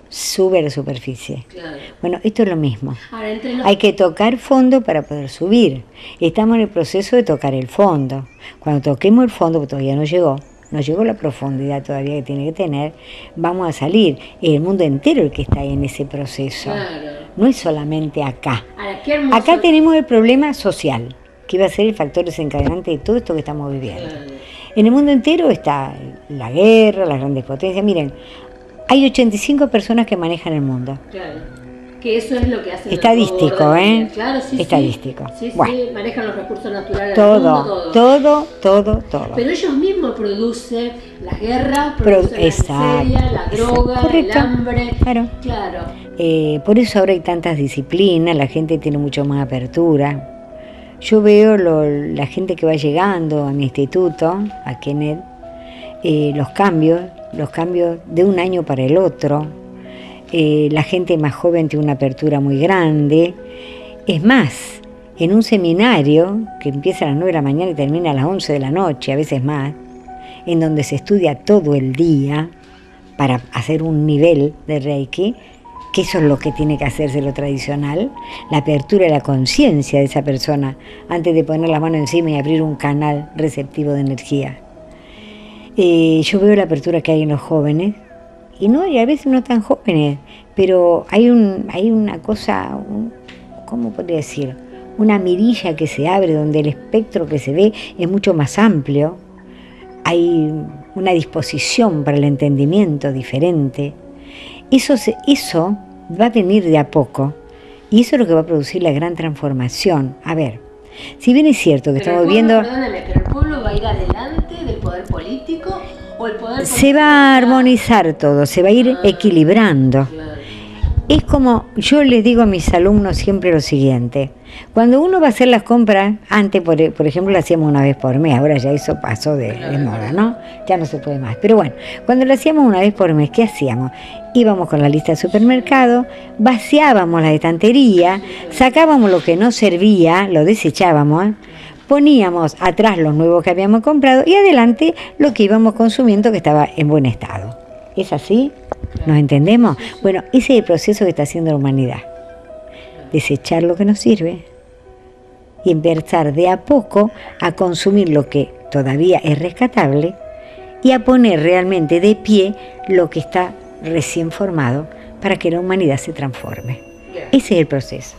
sube a la superficie. Claro. Bueno, esto es lo mismo. Ahora, hay que tocar fondo para poder subir. Estamos en el proceso de tocar el fondo. Cuando toquemos el fondo, porque todavía no llegó la profundidad todavía que tiene que tener, vamos a salir. Es el mundo entero el que está en ese proceso. Claro. No es solamente acá. Ahora, acá tenemos el problema social, que va a ser el factor desencadenante de todo esto que estamos viviendo. Claro. En el mundo entero está la guerra, las grandes potencias. Miren, hay 85 personas que manejan el mundo. Claro. Que eso es lo que hace. Estadístico, ¿eh? Claro, sí. Estadístico.
Sí,
bueno.
Sí, manejan los recursos naturales del mundo,
todo.
Pero ellos mismos producen la guerra, producen la miseria, la droga, el hambre. Claro.
Por eso ahora hay tantas disciplinas, la gente tiene mucho más apertura. Yo veo la gente que va llegando a mi instituto, a Kenet, los cambios de un año para el otro. La gente más joven tiene una apertura muy grande. Es más, en un seminario que empieza a las 9 de la mañana y termina a las 11 de la noche, a veces más, en donde se estudia todo el día para hacer un nivel de Reiki, que eso es lo que tiene que hacerse lo tradicional, la apertura de la conciencia de esa persona antes de poner la mano encima y abrir un canal receptivo de energía. Yo veo la apertura que hay en los jóvenes, y a veces no tan jóvenes, pero hay una cosa, ¿cómo podría decir? Una mirilla que se abre donde el espectro que se ve es mucho más amplio, hay una disposición para el entendimiento diferente. Eso va a venir de a poco, y eso es lo que va a producir la gran transformación. A ver, si bien es cierto que estamos viendo...
Perdóname, pero el pueblo va a ir adelante del poder político, o el poder político...
Se va a armonizar todo, se va a ir equilibrando. Claro. Es como, yo les digo a mis alumnos siempre lo siguiente: cuando uno va a hacer las compras, antes por ejemplo lo hacíamos una vez por mes, ahora ya eso pasó de moda, ¿no? Ya no se puede más. Pero bueno, cuando lo hacíamos una vez por mes, ¿qué hacíamos? Íbamos con la lista de supermercado, vaciábamos la estantería, sacábamos lo que no servía, lo desechábamos, poníamos atrás los nuevos que habíamos comprado y adelante lo que íbamos consumiendo que estaba en buen estado. ¿Es así? ¿Nos entendemos? Bueno, ese es el proceso que está haciendo la humanidad. Desechar lo que nos sirve y empezar de a poco a consumir lo que todavía es rescatable y a poner realmente de pie lo que está recién formado para que la humanidad se transforme. Ese es el proceso.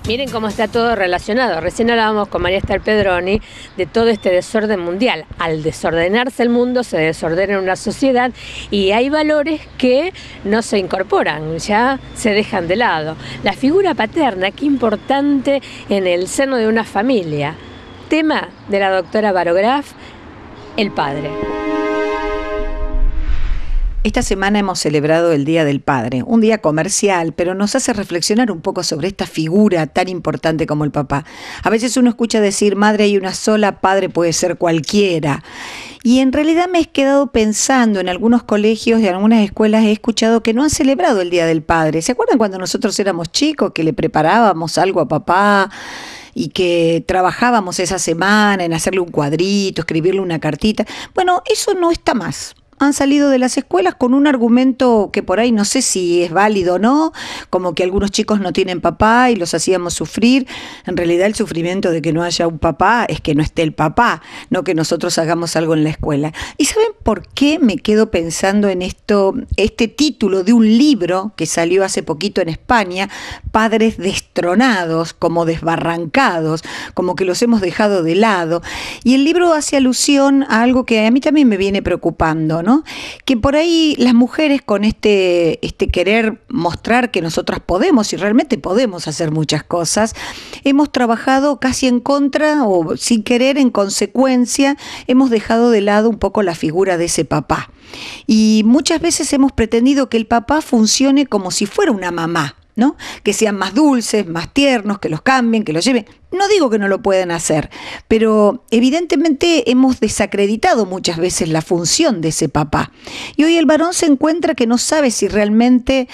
Miren cómo está todo relacionado. Recién hablábamos con María Esther Pedroni de todo este desorden mundial. Al desordenarse el mundo, se desordena una sociedad y hay valores que no se incorporan, ya se dejan de lado. La figura paterna, qué importante en el seno de una familia. Tema de la doctora Barograf, el padre.
Esta semana hemos celebrado el Día del Padre, un día comercial, pero nos hace reflexionar un poco sobre esta figura tan importante como el papá. A veces uno escucha decir, madre hay una sola, padre puede ser cualquiera. Y en realidad me he quedado pensando, en algunos colegios y en algunas escuelas he escuchado que no han celebrado el Día del Padre. ¿Se acuerdan cuando nosotros éramos chicos, que le preparábamos algo a papá? Y que trabajábamos esa semana en hacerle un cuadrito, escribirle una cartita. Bueno, eso no está más. Han salido de las escuelas con un argumento que por ahí no sé si es válido o no, como que algunos chicos no tienen papá y los hacíamos sufrir. En realidad el sufrimiento de que no haya un papá es que no esté el papá, no que nosotros hagamos algo en la escuela. ¿Y saben por qué me quedo pensando en esto? Este título de un libro que salió hace poquito en España, Padres destronados, como desbarrancados, como que los hemos dejado de lado. Y el libro hace alusión a algo que a mí también me viene preocupando, ¿no? Que por ahí las mujeres con este querer mostrar que nosotras podemos y realmente podemos hacer muchas cosas, hemos trabajado casi en contra o sin querer, en consecuencia, hemos dejado de lado un poco la figura de ese papá. Y muchas veces hemos pretendido que el papá funcione como si fuera una mamá, ¿no? Que sean más dulces, más tiernos, que los cambien, que los lleven. No digo que no lo puedan hacer, pero evidentemente hemos desacreditado muchas veces la función de ese papá. Y hoy el varón se encuentra que no sabe si realmente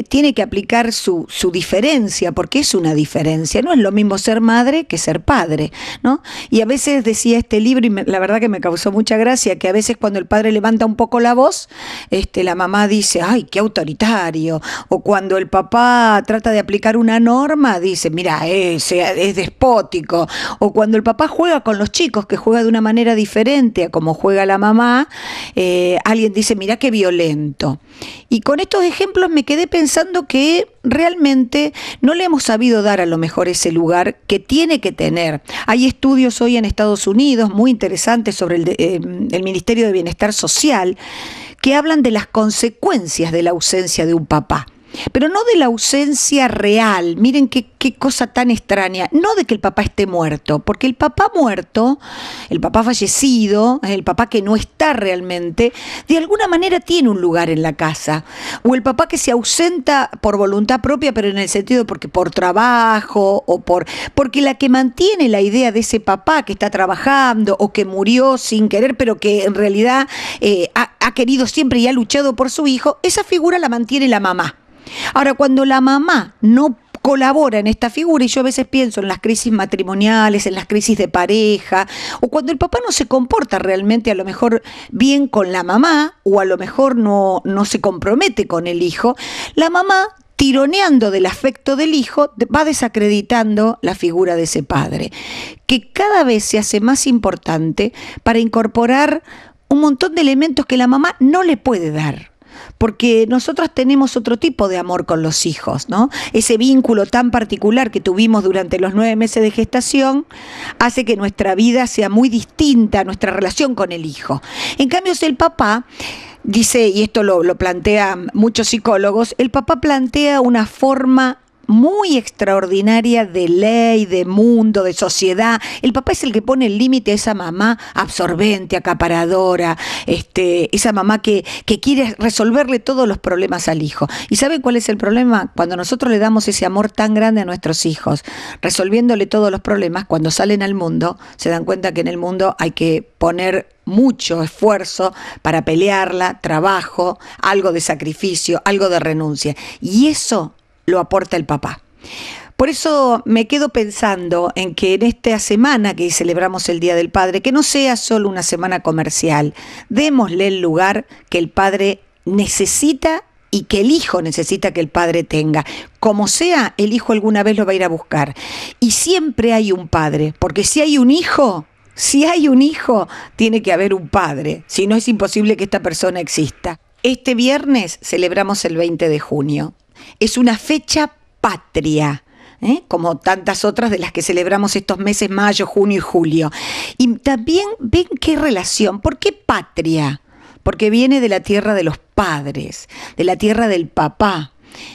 tiene que aplicar su diferencia, porque es una diferencia. No es lo mismo ser madre que ser padre, ¿no? Y a veces decía este libro, y la verdad que me causó mucha gracia, que a veces cuando el padre levanta un poco la voz, la mamá dice, ¡ay, qué autoritario! O cuando el papá trata de aplicar una norma, dice, mira, es despótico. O cuando el papá juega con los chicos, que juega de una manera diferente a como juega la mamá, alguien dice, mira qué violento. Y con estos ejemplos me quedé pensando que realmente no le hemos sabido dar a lo mejor ese lugar que tiene que tener. Hay estudios hoy en Estados Unidos muy interesantes sobre el Ministerio de Bienestar Social que hablan de las consecuencias de la ausencia de un papá. Pero no de la ausencia real, miren qué cosa tan extraña, no de que el papá esté muerto, porque el papá muerto, el papá fallecido, el papá que no está realmente, de alguna manera tiene un lugar en la casa, o el papá que se ausenta por voluntad propia, pero en el sentido porque por trabajo, o porque la que mantiene la idea de ese papá que está trabajando, o que murió sin querer, pero que en realidad ha querido siempre y ha luchado por su hijo, esa figura la mantiene la mamá. Ahora, cuando la mamá no colabora en esta figura, y yo a veces pienso en las crisis matrimoniales, en las crisis de pareja, o cuando el papá no se comporta realmente a lo mejor bien con la mamá, o a lo mejor no se compromete con el hijo, la mamá, tironeando del afecto del hijo, va desacreditando la figura de ese padre, que cada vez se hace más importante para incorporar un montón de elementos que la mamá no le puede dar. Porque nosotros tenemos otro tipo de amor con los hijos, ¿no? Ese vínculo tan particular que tuvimos durante los 9 meses de gestación hace que nuestra vida sea muy distinta a nuestra relación con el hijo. En cambio, si el papá dice, y esto lo plantean muchos psicólogos, el papá plantea una forma muy extraordinaria de ley, de mundo, de sociedad. El papá es el que pone el límite a esa mamá absorbente, acaparadora, esa mamá que quiere resolverle todos los problemas al hijo. ¿Y saben cuál es el problema? Cuando nosotros le damos ese amor tan grande a nuestros hijos, resolviéndole todos los problemas, cuando salen al mundo, se dan cuenta que en el mundo hay que poner mucho esfuerzo para pelearla, trabajo, algo de sacrificio, algo de renuncia. Y eso lo aporta el papá. Por eso me quedo pensando en que en esta semana que celebramos el Día del Padre, que no sea solo una semana comercial, démosle el lugar que el padre necesita y que el hijo necesita que el padre tenga. Como sea, el hijo alguna vez lo va a ir a buscar. Y siempre hay un padre, porque si hay un hijo, tiene que haber un padre. Si no, es imposible que esta persona exista. Este viernes celebramos el 20 de junio. Es una fecha patria, como tantas otras de las que celebramos estos meses, mayo, junio y julio. Y también ven qué relación. ¿Por qué patria? Porque viene de la tierra de los padres, de la tierra del papá.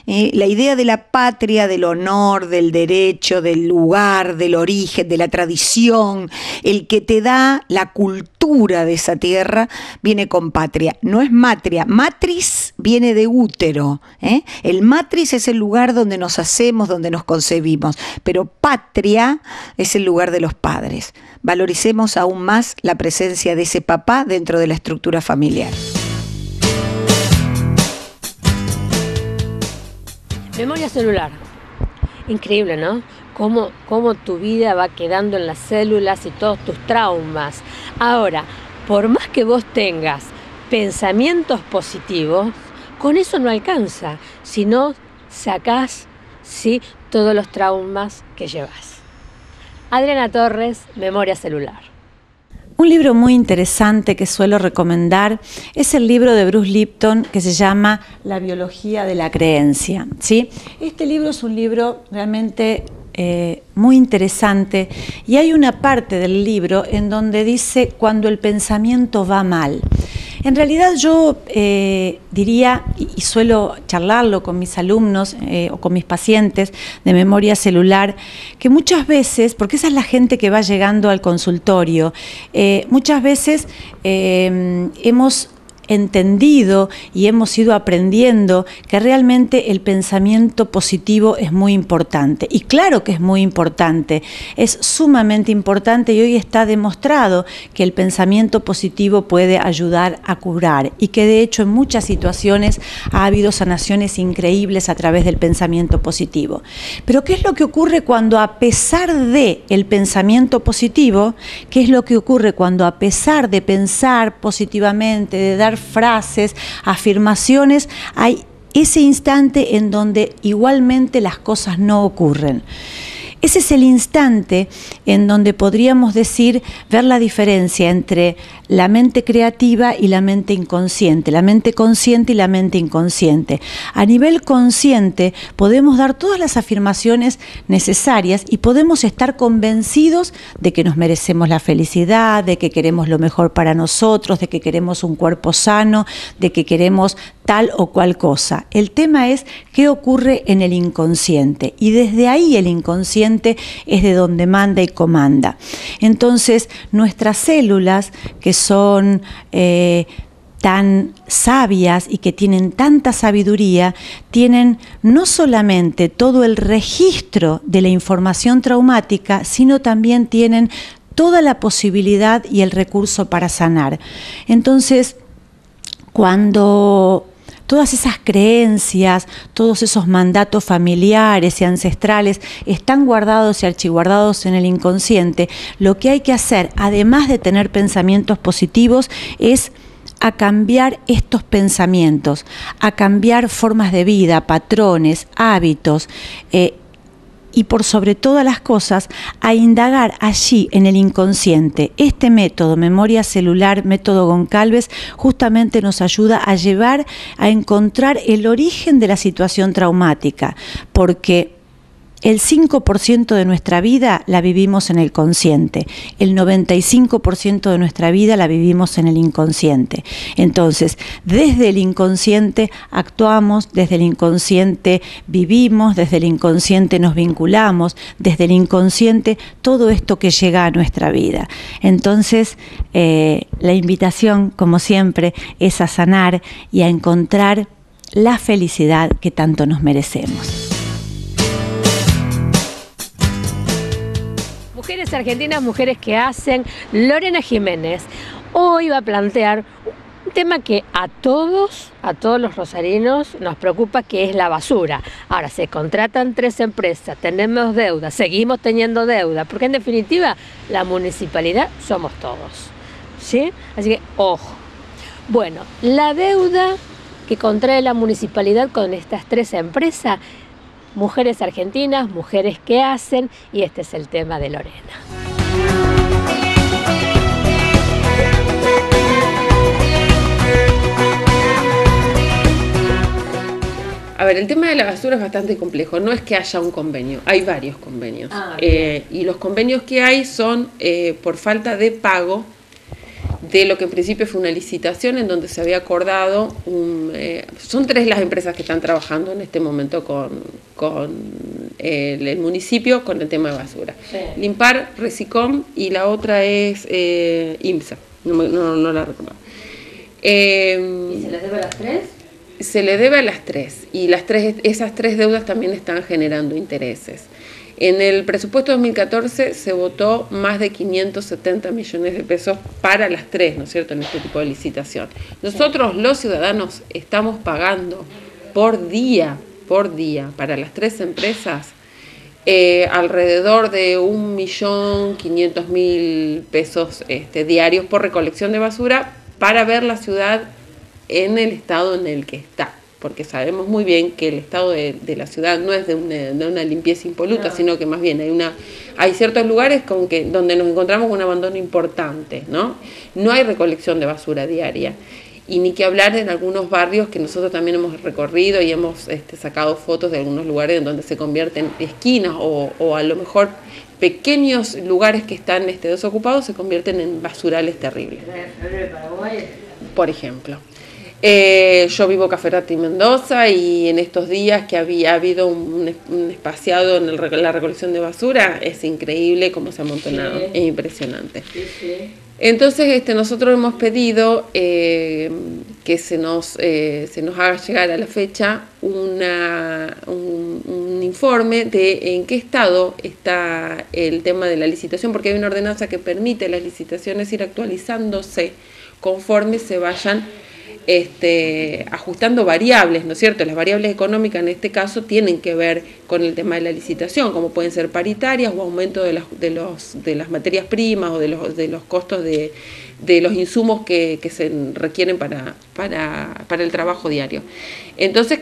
La idea de la patria, del honor, del derecho, del lugar, del origen, de la tradición, el que te da la cultura de esa tierra, viene con patria. No es matria. Matris viene de útero. El matris es el lugar donde nos hacemos, donde nos concebimos. Pero patria es el lugar de los padres. Valoricemos aún más la presencia de ese papá dentro de la estructura familiar.
Memoria celular. Increíble, ¿no? Cómo tu vida va quedando en las células y todos tus traumas. Ahora, por más que vos tengas pensamientos positivos, con eso no alcanza, si no sacás, ¿sí?, todos los traumas que llevas. Adriana Torres, Memoria celular.
Un libro muy interesante que suelo recomendar es el libro de Bruce Lipton que se llama La biología de la creencia, ¿sí? Este libro es un libro realmente muy interesante y hay una parte del libro en donde dice cuando el pensamiento va mal. En realidad yo diría, y suelo charlarlo con mis alumnos o con mis pacientes de memoria celular, que muchas veces, porque esa es la gente que va llegando al consultorio, muchas veces hemos entendido y hemos ido aprendiendo que realmente el pensamiento positivo es muy importante. Y claro que es muy importante, es sumamente importante y hoy está demostrado que el pensamiento positivo puede ayudar a curar y que de hecho en muchas situaciones ha habido sanaciones increíbles a través del pensamiento positivo. Pero ¿qué es lo que ocurre cuando a pesar de el pensamiento positivo, qué es lo que ocurre cuando a pesar de pensar positivamente, de dar frases, afirmaciones, hay ese instante en donde igualmente las cosas no ocurren? Ese es el instante en donde podríamos decir, ver la diferencia entre la mente creativa y la mente inconsciente, la mente consciente y la mente inconsciente. A nivel consciente podemos dar todas las afirmaciones necesarias y podemos estar convencidos de que nos merecemos la felicidad, de que queremos lo mejor para nosotros, de que queremos un cuerpo sano, de que queremos tal o cual cosa. El tema es qué ocurre en el inconsciente y desde ahí el inconsciente es de donde manda y comanda. Entonces nuestras células que son tan sabias y que tienen tanta sabiduría, tienen no solamente todo el registro de la información traumática, sino también tienen toda la posibilidad y el recurso para sanar. Entonces, cuando todas esas creencias, todos esos mandatos familiares y ancestrales están guardados y archiguardados en el inconsciente, lo que hay que hacer, además de tener pensamientos positivos, es a cambiar estos pensamientos, a cambiar formas de vida, patrones, hábitos, y por sobre todas las cosas, a indagar allí en el inconsciente. Este método, memoria celular, método Goncalves, justamente nos ayuda a llevar a encontrar el origen de la situación traumática, porque el 5% de nuestra vida la vivimos en el consciente, el 95% de nuestra vida la vivimos en el inconsciente. Entonces, desde el inconsciente actuamos, desde el inconsciente vivimos, desde el inconsciente nos vinculamos, desde el inconsciente todo esto que llega a nuestra vida. Entonces, la invitación, como siempre, es a sanar y a encontrar la felicidad que tanto nos merecemos.
Mujeres argentinas, mujeres que hacen. Lorena Jiménez hoy va a plantear un tema que a todos los rosarinos nos preocupa, que es la basura. Ahora, se contratan 3 empresas, tenemos deuda, seguimos teniendo deuda, porque en definitiva la municipalidad somos todos, ¿sí? Así que, ojo. Bueno, la deuda que contrae la municipalidad con estas 3 empresas, Mujeres Argentinas, Mujeres que Hacen, y este es el tema de Lorena.
A ver, el tema de la basura es bastante complejo. No es que haya un convenio, hay varios convenios. Y los convenios que hay son por falta de pago de lo que en principio fue una licitación en donde se había acordado, son 3 las empresas que están trabajando en este momento con el municipio con el tema de basura. Sí. Limpar, Recicom, y la otra es IMSA, no la recuerdo.
¿Y se les debe a las 3?
Se le debe a las 3, y esas 3 deudas también están generando intereses. En el presupuesto 2014 se votó más de 570 millones de pesos para las 3, ¿no es cierto?, en este tipo de licitación. Nosotros, los ciudadanos, estamos pagando por día, para las 3 empresas, alrededor de 1.500.000 pesos diarios por recolección de basura para ver la ciudad en el estado en el que está, porque sabemos muy bien que el estado de la ciudad no es de una limpieza impoluta, sino que más bien hay ciertos lugares donde nos encontramos con un abandono importante, ¿no? No hay recolección de basura diaria, y ni que hablar en algunos barrios que nosotros también hemos recorrido y hemos sacado fotos de algunos lugares en donde se convierten esquinas o a lo mejor pequeños lugares que están desocupados se convierten en basurales terribles. Por ejemplo. Yo vivo Cafferati, Mendoza, y en estos días que había habido un espaciado en la recolección de basura, es increíble cómo se ha amontonado, es impresionante. Sí. Entonces nosotros hemos pedido que se nos haga llegar a la fecha un informe de en qué estado está el tema de la licitación, porque hay una ordenanza que permite las licitaciones ir actualizándose conforme se vayan ajustando variables, ¿no es cierto? Las variables económicas en este caso tienen que ver con el tema de la licitación, como pueden ser paritarias o aumento de las materias primas o de los costos de los insumos que se requieren para el trabajo diario. Entonces,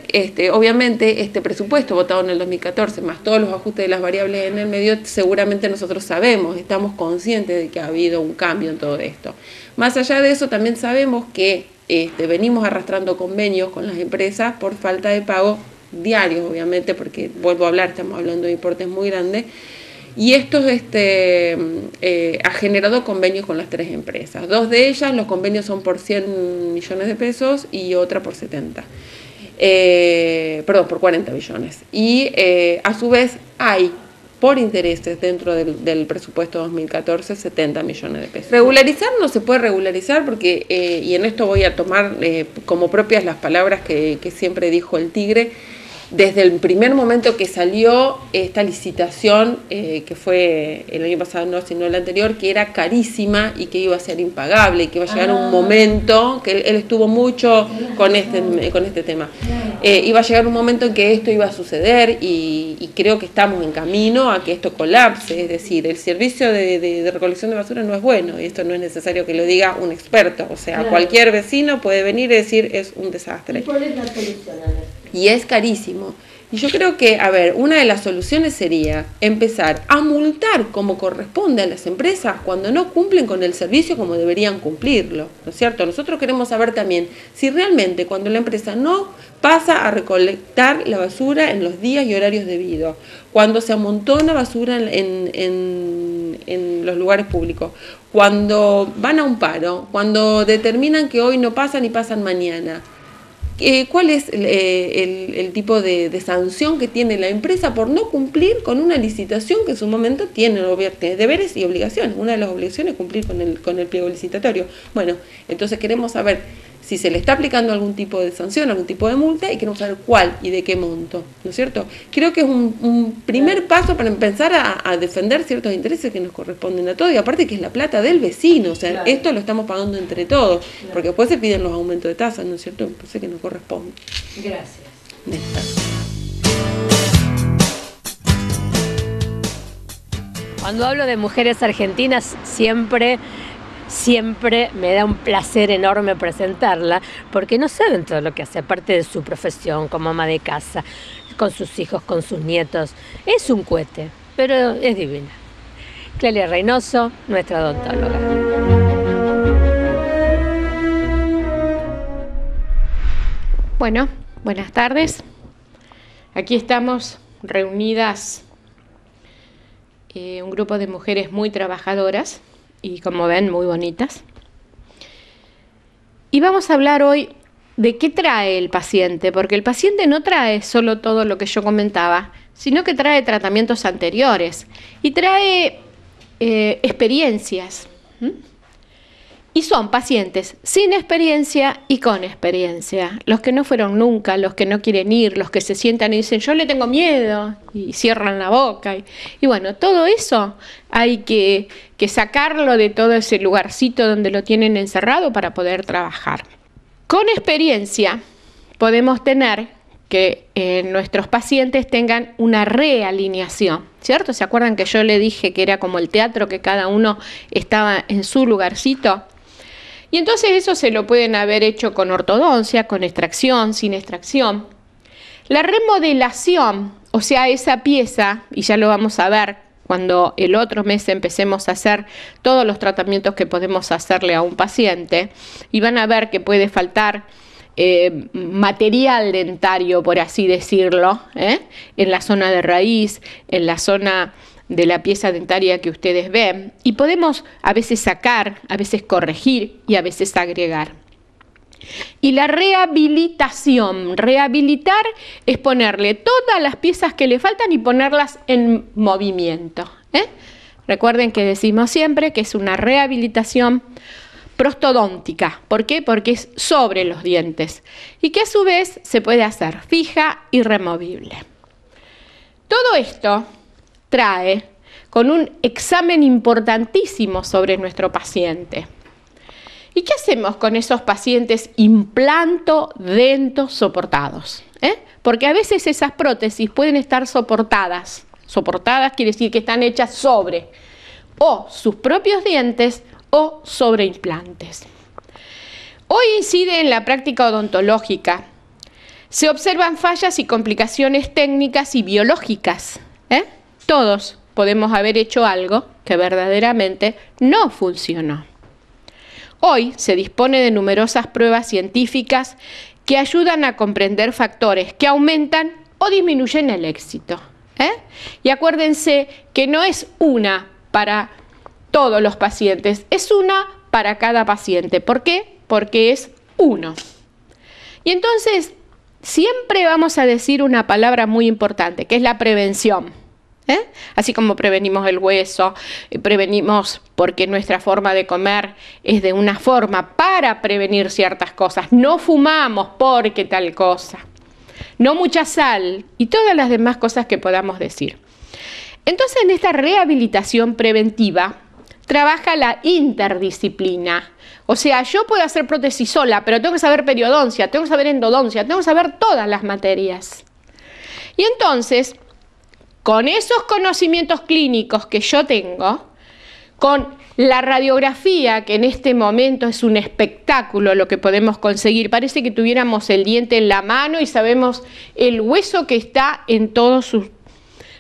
obviamente, este presupuesto votado en el 2014, más todos los ajustes de las variables en el medio, seguramente nosotros sabemos, estamos conscientes de que ha habido un cambio en todo esto. Más allá de eso, también sabemos que venimos arrastrando convenios con las empresas por falta de pago diarios, obviamente, porque vuelvo a hablar, estamos hablando de importes muy grandes, y esto ha generado convenios con las 3 empresas. 2 de ellas, los convenios son por 100 millones de pesos y otra por 70. Por 40 millones. Y a su vez hay por intereses dentro del presupuesto 2014 70 millones de pesos. Regularizar no se puede regularizar porque, y en esto voy a tomar como propias las palabras que siempre dijo el Tigre, desde el primer momento que salió esta licitación, que fue el año pasado, no, sino el anterior, que era carísima y que iba a ser impagable y que iba a llegar un momento, que él estuvo mucho con este tema, iba a llegar un momento en que esto iba a suceder y creo que estamos en camino a que esto colapse, es decir, el servicio de recolección de basura no es bueno, y esto no es necesario que lo diga un experto, o sea, cualquier vecino puede venir y decir es un desastre.
¿Y cuál es la solución, Ana?
Y es carísimo. Y yo creo que, una de las soluciones sería empezar a multar como corresponde a las empresas cuando no cumplen con el servicio como deberían cumplirlo, ¿no es cierto? Nosotros queremos saber también si realmente cuando la empresa no pasa a recolectar la basura en los días y horarios debidos, cuando se amontona basura en los lugares públicos, cuando van a un paro, cuando determinan que hoy no pasan y pasan mañana, ¿cuál es el tipo de sanción que tiene la empresa por no cumplir con una licitación que en su momento tiene deberes y obligaciones? Una de las obligaciones es cumplir con el pliego licitatorio. Bueno, entonces queremos saber si se le está aplicando algún tipo de sanción, algún tipo de multa, y queremos saber cuál y de qué monto, ¿no es cierto? Creo que es un primer paso para empezar a defender ciertos intereses que nos corresponden a todos, y aparte que es la plata del vecino, o sea, esto lo estamos pagando entre todos, porque después se piden los aumentos de tasas, ¿no es cierto? Parece que no corresponde.
Gracias. Cuando hablo de mujeres argentinas, siempre me da un placer enorme presentarla, porque no saben todo lo que hace, aparte de su profesión como ama de casa, con sus hijos, con sus nietos. Es un cohete, pero es divina. Clelia Reynoso, nuestra odontóloga.
Bueno, buenas tardes. Aquí estamos reunidas un grupo de mujeres muy trabajadoras y, como ven, muy bonitas. Y vamos a hablar hoy de qué trae el paciente, porque el paciente no trae solo todo lo que yo comentaba, sino que trae tratamientos anteriores y trae experiencias. Y son pacientes sin experiencia y con experiencia. Los que no fueron nunca, los que no quieren ir, los que se sientan y dicen yo le tengo miedo y cierran la boca. Y bueno, todo eso hay que sacarlo de todo ese lugarcito donde lo tienen encerrado para poder trabajar. Con experiencia podemos tener que nuestros pacientes tengan una realineación, ¿cierto? ¿Se acuerdan que yo le dije que era como el teatro, que cada uno estaba en su lugarcito? Y entonces eso se lo pueden haber hecho con ortodoncia, con extracción, sin extracción. La remodelación, o sea, esa pieza, y ya lo vamos a ver cuando el otro mes empecemos a hacer todos los tratamientos que podemos hacerle a un paciente, y van a ver que puede faltar material dentario, por así decirlo, en la zona de raíz, en la zona de la pieza dentaria que ustedes ven, y podemos a veces sacar, a veces corregir y a veces agregar. Y la rehabilitación, rehabilitar es ponerle todas las piezas que le faltan y ponerlas en movimiento. Recuerden que decimos siempre que es una rehabilitación prostodóntica. ¿Por qué? Porque es sobre los dientes y que a su vez se puede hacer fija y removible. Todo esto trae con un examen importantísimo sobre nuestro paciente. ¿Y qué hacemos con esos pacientes implanto-dento soportados? Porque a veces esas prótesis pueden estar soportadas. Soportadas quiere decir que están hechas sobre o sus propios dientes o sobre implantes. Hoy incide en la práctica odontológica. Se observan fallas y complicaciones técnicas y biológicas. Todos podemos haber hecho algo que verdaderamente no funcionó. Hoy se dispone de numerosas pruebas científicas que ayudan a comprender factores que aumentan o disminuyen el éxito. Y acuérdense que no es una para todos los pacientes, es una para cada paciente. ¿Por qué? Porque es uno. Y entonces siempre vamos a decir una palabra muy importante, que es la prevención. Así como prevenimos el hueso, prevenimos porque nuestra forma de comer es de una forma para prevenir ciertas cosas. No fumamos porque tal cosa. No mucha sal y todas las demás cosas que podamos decir. Entonces, en esta rehabilitación preventiva trabaja la interdisciplina. O sea, yo puedo hacer prótesis sola, pero tengo que saber periodoncia, tengo que saber endodoncia, tengo que saber todas las materias. Y entonces, con esos conocimientos clínicos que yo tengo, con la radiografía, que en este momento es un espectáculo lo que podemos conseguir, parece que tuviéramos el diente en la mano y sabemos el hueso que está en todos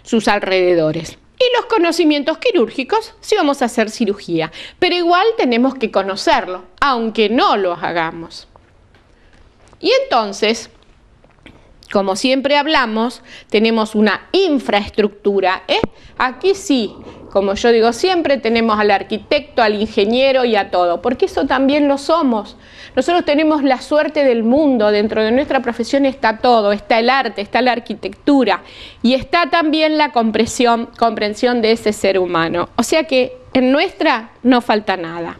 sus alrededores. Y los conocimientos quirúrgicos, sí vamos a hacer cirugía, pero igual tenemos que conocerlo, aunque no lo hagamos. Y entonces, como siempre hablamos, tenemos una infraestructura. Aquí sí, como yo digo siempre, tenemos al arquitecto, al ingeniero y a todo, porque eso también lo somos. Nosotros tenemos la suerte del mundo, dentro de nuestra profesión está todo, está el arte, está la arquitectura y está también la comprensión de ese ser humano. O sea que en nuestra no falta nada.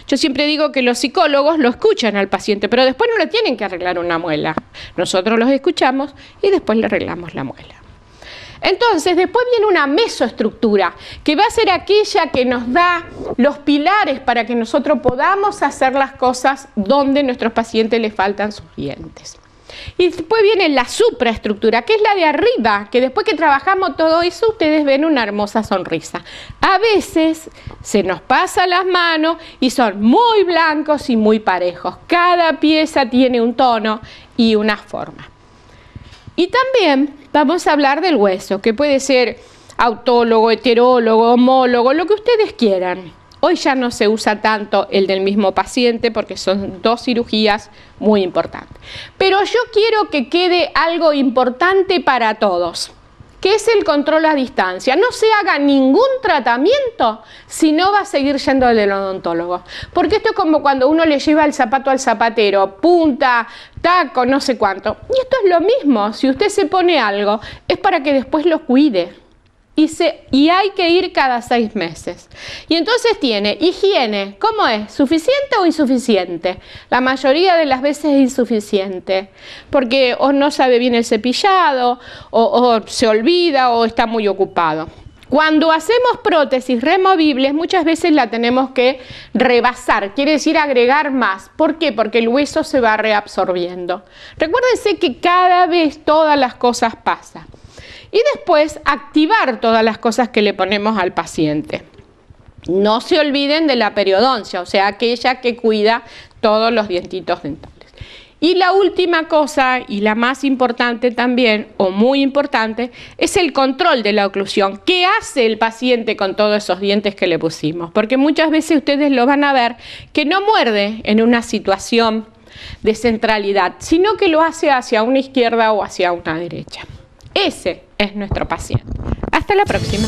Yo siempre digo que los psicólogos lo escuchan al paciente, pero después no le tienen que arreglar una muela. Nosotros los escuchamos y después le arreglamos la muela. Entonces, después viene una mesoestructura, que va a ser aquella que nos da los pilares para que nosotros podamos hacer las cosas donde a nuestros pacientes les faltan sus dientes. Y después viene la supraestructura, que es la de arriba, que después que trabajamos todo eso, ustedes ven una hermosa sonrisa. A veces se nos pasa las manos y son muy blancos y muy parejos. Cada pieza tiene un tono y una forma. Y también vamos a hablar del hueso, que puede ser autólogo, heterólogo, homólogo, lo que ustedes quieran. Hoy ya no se usa tanto el del mismo paciente porque son dos cirugías muy importantes. Pero yo quiero que quede algo importante para todos, que es el control a distancia. No se haga ningún tratamiento si no va a seguir yendo al odontólogo. Porque esto es como cuando uno le lleva el zapato al zapatero, punta, taco, no sé cuánto. Y esto es lo mismo, si usted se pone algo, es para que después lo cuide. Y hay que ir cada 6 meses. Y entonces tiene higiene. ¿Cómo es? ¿Suficiente o insuficiente? La mayoría de las veces es insuficiente. Porque o no sabe bien el cepillado, o se olvida, o está muy ocupado. Cuando hacemos prótesis removibles, muchas veces la tenemos que rebasar, quiere decir agregar más. ¿Por qué? Porque el hueso se va reabsorbiendo. Recuérdense que cada vez todas las cosas pasan. Y después activar todas las cosas que le ponemos al paciente. No se olviden de la periodoncia, o sea, aquella que cuida todos los dientitos dentales. Y la última cosa, y la más importante también, o muy importante, es el control de la oclusión. ¿Qué hace el paciente con todos esos dientes que le pusimos? Porque muchas veces ustedes lo van a ver que no muerde en una situación de centralidad, sino que lo hace hacia una izquierda o hacia una derecha. Ese es nuestro paciente. Hasta la próxima.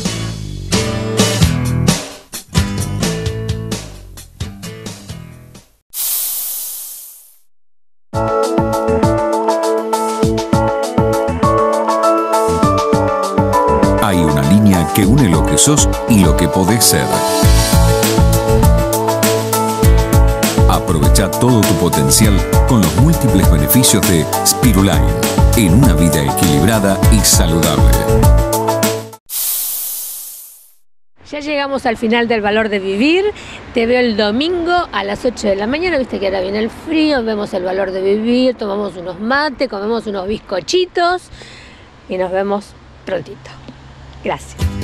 Hay una línea que une lo que sos y lo que podés ser. Aprovecha todo tu potencial con los múltiples beneficios de Spiruline en una vida equilibrada y saludable.
Ya llegamos al final del Valor de Vivir. Te veo el domingo a las 8 de la mañana. Viste que ahora viene el frío, vemos el Valor de Vivir, tomamos unos mates, comemos unos bizcochitos y nos vemos prontito. Gracias.